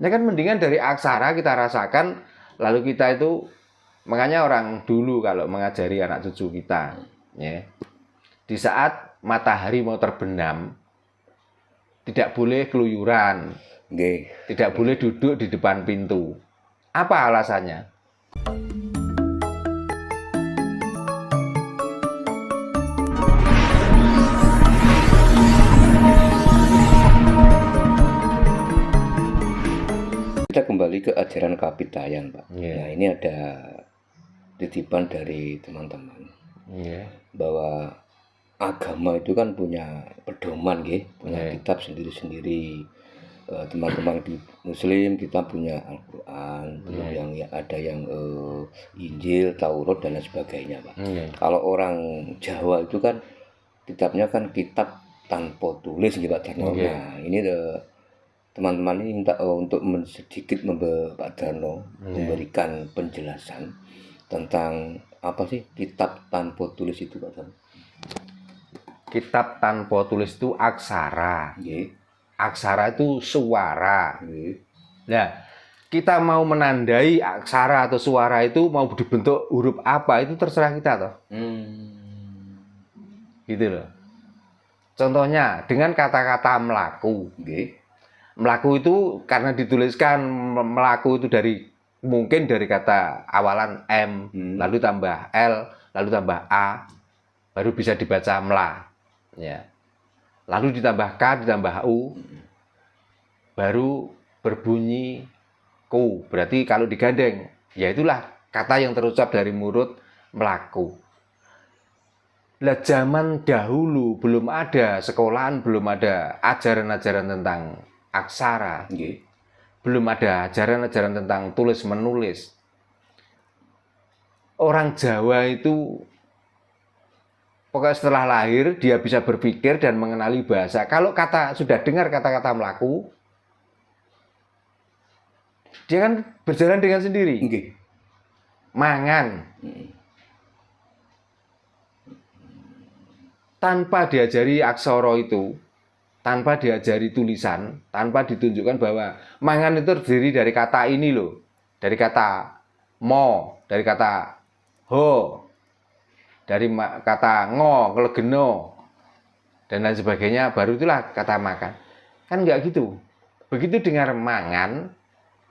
Ya kan mendingan dari aksara kita rasakan, lalu kita itu, makanya orang dulu kalau mengajari anak cucu kita, ya, di saat matahari mau terbenam, tidak boleh keluyuran, tidak boleh duduk di depan pintu. Apa alasannya? Kita kembali ke ajaran Kapitayan, Pak. Yeah. Nah, ini ada titipan dari teman-teman bahwa agama itu kan punya pedoman, punya kitab sendiri-sendiri. Teman-teman di Muslim kita punya Al-Quran, yang ada yang Injil, Taurat dan lain sebagainya, Pak. Kalau orang Jawa itu kan kitabnya kan kitab tanpa tulis, gitu, Pak Darno. Nah, ini teman-teman ini minta untuk sedikit Pak Darno memberikan penjelasan tentang apa sih kitab tanpa tulis itu, Pak Darno. Kitab tanpa tulis itu aksara. Aksara itu suara. Nah, kita mau menandai aksara atau suara itu mau dibentuk huruf apa itu terserah kita toh. Gitu loh. Contohnya dengan kata-kata melaku. Melaku itu karena dituliskan melaku itu mungkin dari kata awalan M, lalu tambah L, lalu tambah A, baru bisa dibaca mela. Ya. Lalu ditambah K, ditambah U, baru berbunyi ku. Berarti kalau digandeng, ya itulah kata yang terucap dari mulut melaku. Lah zaman dahulu belum ada sekolahan, belum ada ajaran-ajaran tentang aksara, belum ada ajaran-ajaran tentang tulis-menulis. Orang Jawa itu pokoknya setelah lahir dia bisa berpikir dan mengenali bahasa. Kalau sudah dengar kata-kata melaku, dia kan berjalan dengan sendiri. Mangan. Tanpa diajari aksara itu, tanpa diajari tulisan, tanpa ditunjukkan bahwa mangan itu terdiri dari kata ini loh. Dari kata mo, dari kata ho, dari kata ngo, kelegeno, dan lain sebagainya, baru itulah kata makan. Kan enggak gitu. Begitu dengar mangan,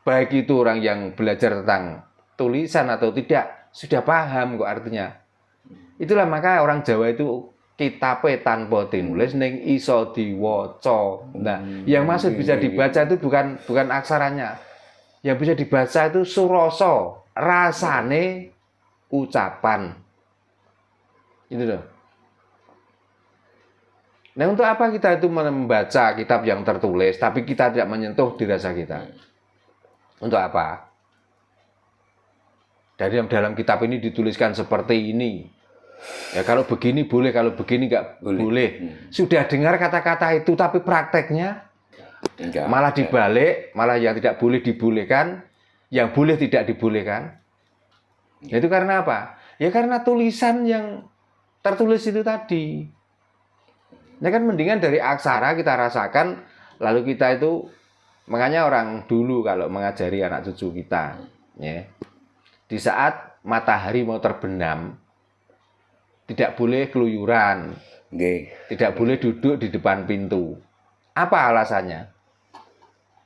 baik itu orang yang belajar tentang tulisan atau tidak, sudah paham kok artinya. Itulah maka orang Jawa itu kitabe tanpa tinulis ning iso diwaca. Nah, yang masih bisa dibaca itu bukan aksaranya. Yang bisa dibaca itu surasa, rasane ucapan. Itu loh. Nah, untuk apa kita itu membaca kitab yang tertulis tapi kita tidak menyentuh di rasa kita? Untuk apa? Dari dalam kitab ini dituliskan seperti ini. Ya kalau begini boleh, kalau begini nggak boleh. Sudah dengar kata-kata itu, tapi prakteknya malah dibalik, malah yang tidak boleh dibolehkan, yang boleh tidak dibolehkan. Itu karena apa? Ya karena tulisan yang tertulis itu tadi. Ya kan mendingan dari aksara kita rasakan, lalu kita itu, makanya orang dulu kalau mengajari anak cucu kita, ya, di saat matahari mau terbenam, tidak boleh keluyuran, tidak boleh duduk di depan pintu. Apa alasannya?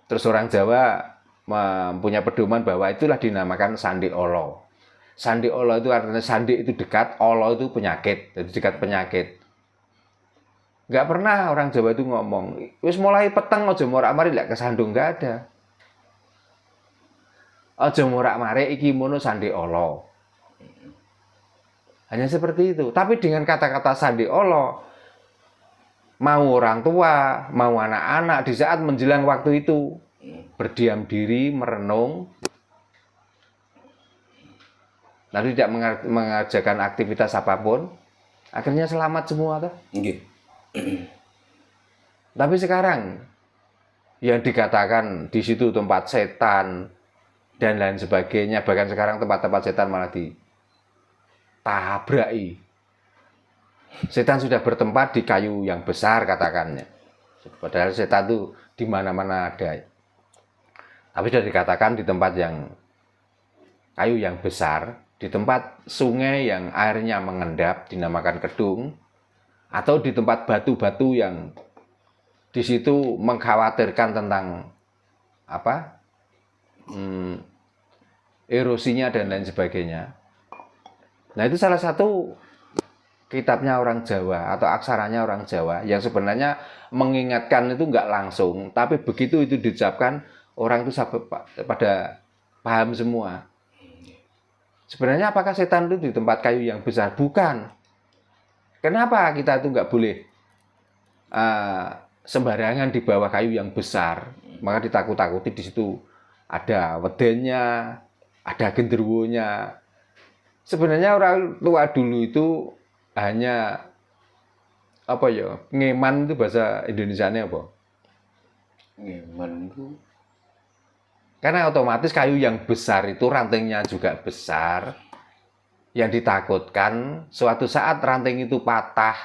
Terus orang Jawa mempunyai pedoman bahwa itulah dinamakan sandi olo. Sandi olo itu artinya sandi itu dekat, olo itu penyakit, jadi dekat penyakit. Nggak pernah orang Jawa itu ngomong, wis mulai peteng aja morak-marik lek kesandung, nggak ada. Aja morak-marik iki mono sandi olo. Hanya seperti itu. Tapi dengan kata-kata sandi olo, mau orang tua, mau anak-anak di saat menjelang waktu itu berdiam diri, merenung, lalu tidak mengerjakan aktivitas apapun, akhirnya selamat semua toh. Tapi sekarang yang dikatakan di situ tempat setan dan lain sebagainya, bahkan sekarang tempat-tempat setan malah tabraki. Setan sudah bertempat di kayu yang besar katakannya. Padahal setan itu di mana-mana ada. Tapi sudah dikatakan di tempat yang kayu yang besar, di tempat sungai yang airnya mengendap dinamakan kedung, atau di tempat batu-batu yang di situ mengkhawatirkan tentang apa erosinya dan lain sebagainya. Nah itu salah satu kitabnya orang Jawa atau aksaranya orang Jawa yang sebenarnya mengingatkan itu nggak langsung, tapi begitu itu diucapkan orang itu pada paham semua. Sebenarnya apakah setan itu di tempat kayu yang besar? Bukan. Kenapa kita itu nggak boleh sembarangan di bawah kayu yang besar? Maka ditakut-takuti di situ ada wedennya, ada genderuwonya. Sebenarnya orang tua dulu itu hanya apa ya? Ngeman itu bahasa Indonesianya apa? Ngeman itu karena otomatis kayu yang besar itu rantingnya juga besar. Yang ditakutkan suatu saat ranting itu patah.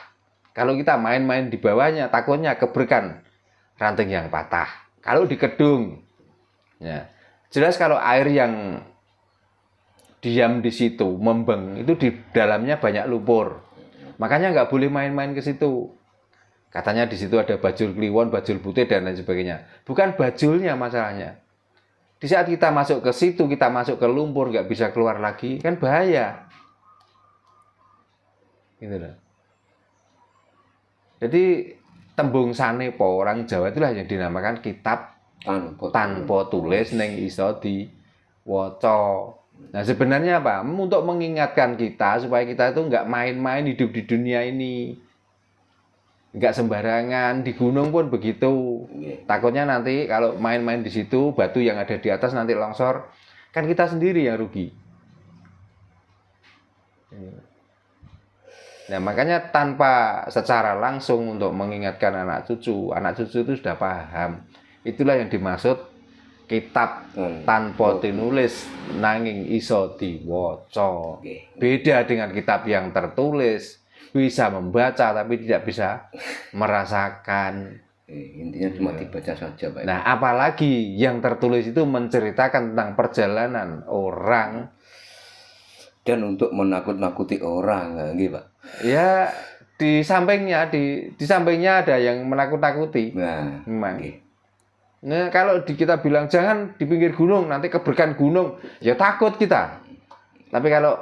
Kalau kita main-main di bawahnya, takutnya keberkan ranting yang patah. Kalau di kedung, ya jelas kalau air yang diam di situ, membeng, itu di dalamnya banyak lumpur. Makanya nggak boleh main-main ke situ. Katanya di situ ada bajul kliwon, bajul putih, dan lain sebagainya. Bukan bajulnya masalahnya. Di saat kita masuk ke situ, kita masuk ke lumpur, nggak bisa keluar lagi, kan bahaya. Gitu loh. Jadi tembung sanepo orang Jawa itulah yang dinamakan kitab tanpa tulis neng iso diwaca. Nah sebenarnya apa? Untuk mengingatkan kita supaya kita itu nggak main-main hidup di dunia ini, nggak sembarangan. Di gunung pun begitu. Takutnya nanti kalau main-main di situ batu yang ada di atas nanti longsor, kan kita sendiri yang rugi. Nah makanya tanpa secara langsung untuk mengingatkan anak cucu itu sudah paham. Itulah yang dimaksud kitab tanpa tinulis nanging iso diwaca. Beda dengan kitab yang tertulis, bisa membaca tapi tidak bisa merasakan. Intinya cuma dibaca saja, Pak. Nah apalagi yang tertulis itu menceritakan tentang perjalanan orang dan untuk menakut-nakuti orang, gitu Pak. Ya di sampingnya ada yang menakut-nakuti. Nah, memang. Nah kalau kita bilang jangan di pinggir gunung nanti keberkan gunung, ya takut kita. Tapi kalau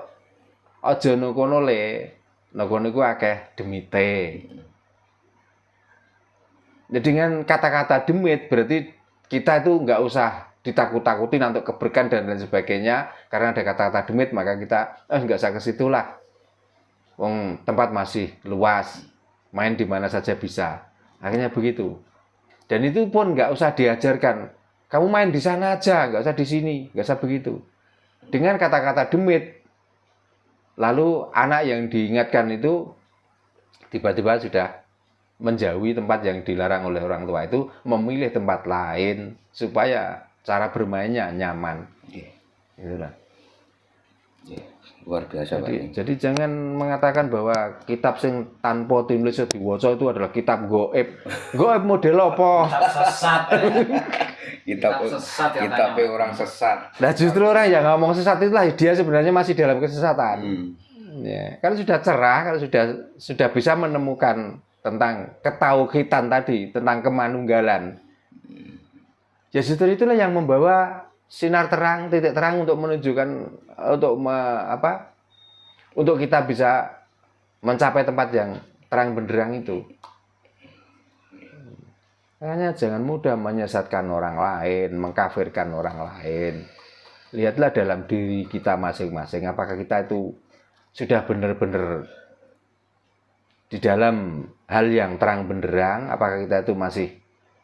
ojo nokono le, nokono iku akeh demite. Jadi dengan kata-kata demit berarti kita itu nggak usah ditakut-takutin untuk keberkan dan lain sebagainya, karena ada kata-kata demit maka kita nggak usah ke situ lah. Wong tempat masih luas, main di mana saja bisa. Akhirnya begitu. Dan itu pun nggak usah diajarkan. Kamu main di sana aja, nggak usah di sini, nggak usah begitu. Dengan kata-kata demit, lalu anak yang diingatkan itu tiba-tiba sudah menjauhi tempat yang dilarang oleh orang tua itu, memilih tempat lain supaya cara bermainnya nyaman. Itulah. Luar biasa, Pak. Jadi jangan mengatakan bahwa kitab sing tanpa tinulis diwaca itu adalah kitab goib. Goib model apa? Sesat. Kitab orang sesat. Nah justru orang yang ngomong sesat itulah dia sebenarnya masih dalam kesesatan. Ya, kalau sudah cerah, kalau sudah bisa menemukan tentang ketauhidan tadi, tentang kemanunggalan. Ya justru itulah yang membawa sinar terang, titik terang untuk menunjukkan untuk kita bisa mencapai tempat yang terang benderang itu. Makanya jangan mudah menyesatkan orang lain, mengkafirkan orang lain. Lihatlah dalam diri kita masing-masing, apakah kita itu sudah benar-benar di dalam hal yang terang benderang, apakah kita itu masih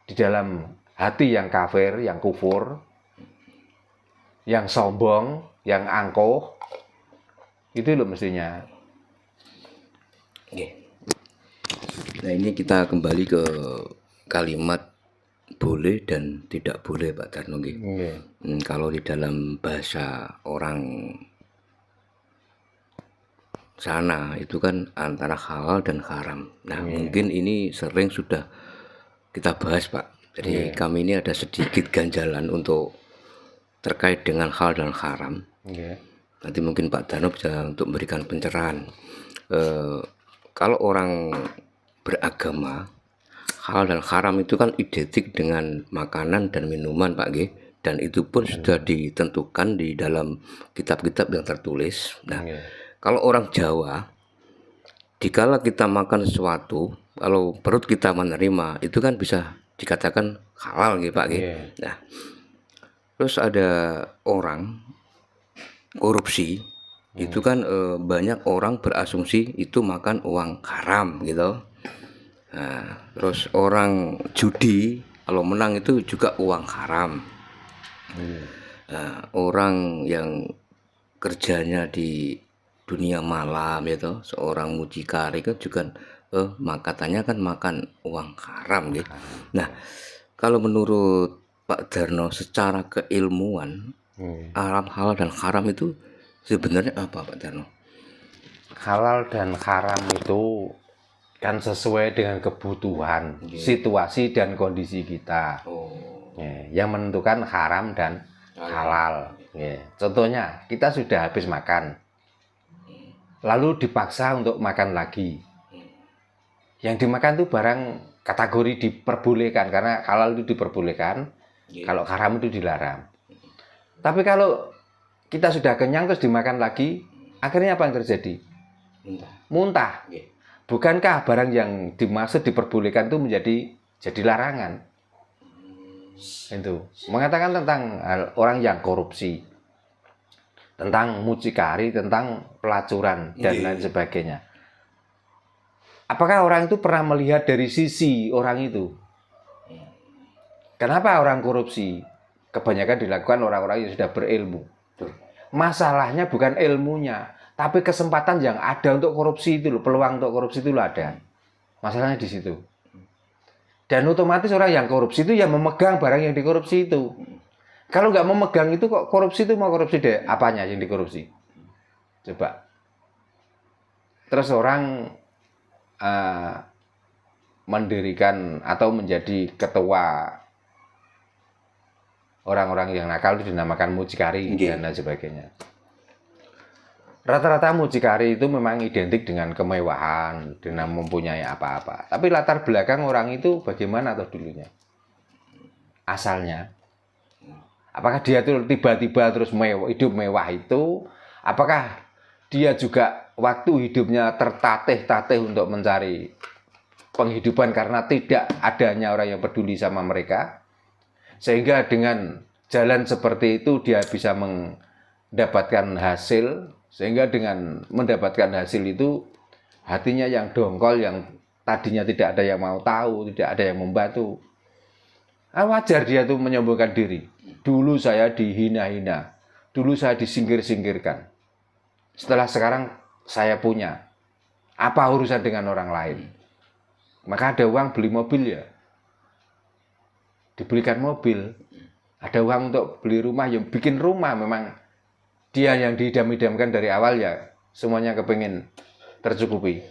di dalam hati yang kafir, yang kufur, yang sombong, yang angkuh. Itu loh mestinya. Nah ini kita kembali ke kalimat boleh dan tidak boleh, Pak Tarno. Kalau di dalam bahasa orang sana itu kan antara halal dan haram. Nah mungkin ini sering sudah kita bahas, Pak. Jadi kami ini ada sedikit ganjalan untuk terkait dengan halal dan haram. Yeah. Nanti mungkin Pak Darno bisa untuk memberikan pencerahan. Kalau orang beragama, halal dan haram itu kan identik dengan makanan dan minuman, Pak G. Dan itu pun sudah ditentukan di dalam kitab-kitab yang tertulis. Nah, kalau orang Jawa, dikala kita makan sesuatu, kalau perut kita menerima, itu kan bisa dikatakan halal gitu, Pak G. Nah, terus ada orang korupsi, itu kan banyak orang berasumsi itu makan uang haram gitu. Nah, terus orang judi kalau menang itu juga uang haram. Nah, orang yang kerjanya di dunia malam itu, seorang mucikari kan juga katanya kan makan uang haram gitu. Nah, kalau menurut Pak Darno secara keilmuan, halal dan haram itu sebenarnya apa, Pak Darno? Halal dan haram itu kan sesuai dengan kebutuhan, situasi dan kondisi kita. Yang menentukan haram dan halal. Contohnya, kita sudah habis makan, lalu dipaksa untuk makan lagi. Yang dimakan itu barang kategori diperbolehkan, karena halal itu diperbolehkan, kalau haram itu dilarang. Tapi kalau kita sudah kenyang terus dimakan lagi, akhirnya apa yang terjadi? Muntah. Bukankah barang yang dimaksud diperbolehkan itu jadi larangan? Itu mengatakan tentang orang yang korupsi, tentang mucikari, tentang pelacuran dan lain sebagainya. Apakah orang itu pernah melihat dari sisi orang itu? Kenapa orang korupsi? Kebanyakan dilakukan orang-orang yang sudah berilmu. Masalahnya bukan ilmunya, tapi kesempatan yang ada untuk korupsi itu loh, peluang untuk korupsi itu loh ada. Masalahnya di situ. Dan otomatis orang yang korupsi itu yang memegang barang yang dikorupsi itu. Kalau nggak memegang itu kok korupsi itu mau korupsi deh apanya yang dikorupsi? Coba. Terus orang mendirikan atau menjadi ketua orang-orang yang nakal itu dinamakan mucikari dan lain sebagainya. Rata-rata mucikari itu memang identik dengan kemewahan, dengan mempunyai apa-apa. Tapi latar belakang orang itu bagaimana atau dulunya? Asalnya. Apakah dia tuh tiba-tiba terus hidup mewah itu? Apakah dia juga waktu hidupnya tertatih-tatih untuk mencari penghidupan karena tidak adanya orang yang peduli sama mereka? Sehingga dengan jalan seperti itu dia bisa mendapatkan hasil. Sehingga dengan mendapatkan hasil itu hatinya yang dongkol, yang tadinya tidak ada yang mau tahu, tidak ada yang membantu. Wajar dia tuh menyombongkan diri. Dulu saya dihina-hina, dulu saya disingkir-singkirkan. Setelah sekarang saya punya. Apa urusan dengan orang lain? Maka ada uang beli mobil ya. Dibelikan mobil. Ada uang untuk beli rumah, yang bikin rumah memang. Dia yang diidam-idamkan dari awal ya semuanya kepingin tercukupi.